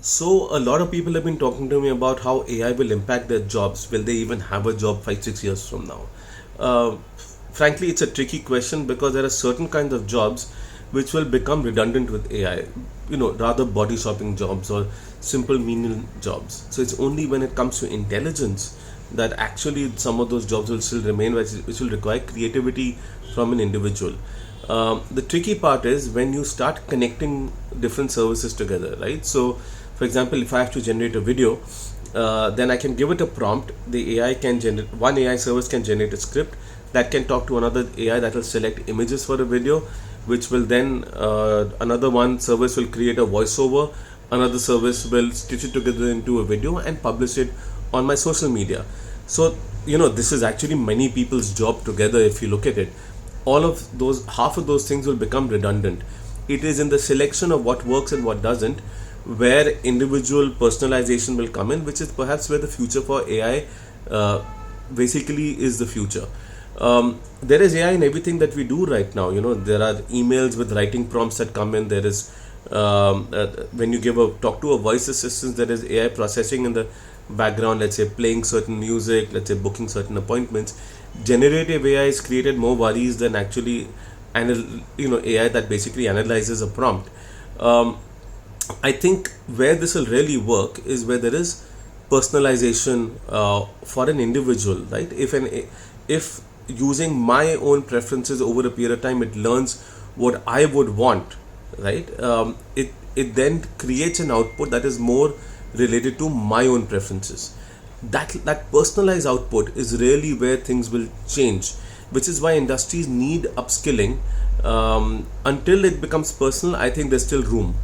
So a lot of people have been talking to me about how AI will impact their jobs. Will they even have a job 5, 6 years from now? Uh, Frankly, it's a tricky question because there are certain kinds of jobs which will become redundant with AI. Rather body shopping jobs or simple menial jobs. So it's only when it comes to intelligence that actually some of those jobs will still remain, which will require creativity from an individual. The tricky part is when you start connecting different services together, right? So, for example, if I have to generate a video, then I can give it a prompt. The AI can generate, one AI service can generate a script that can talk to another AI that will select images for a video, which will then another one service will create a voiceover, another service will stitch it together into a video and publish it on my social media. So this is actually many people's job together. If you look at it, all of those, half of those things will become redundant. It is in the selection of what works and what doesn't where individual personalization will come in, which is perhaps where the future for AI basically is the future. There is AI in everything that we do right now. There are emails with writing prompts that come in. There is when you talk to a voice assistant, there is AI processing in the background. Let's say playing certain music. Let's say booking certain appointments. Generative AI has created more worries than actually, AI that basically analyzes a prompt. I think where this will really work is where there is personalization for an individual, right? If using my own preferences over a period of time, it learns what I would want, right? It then creates an output that is more related to my own preferences. That personalized output is really where things will change, which is why industries need upskilling. Until it becomes personal, I think there's still room.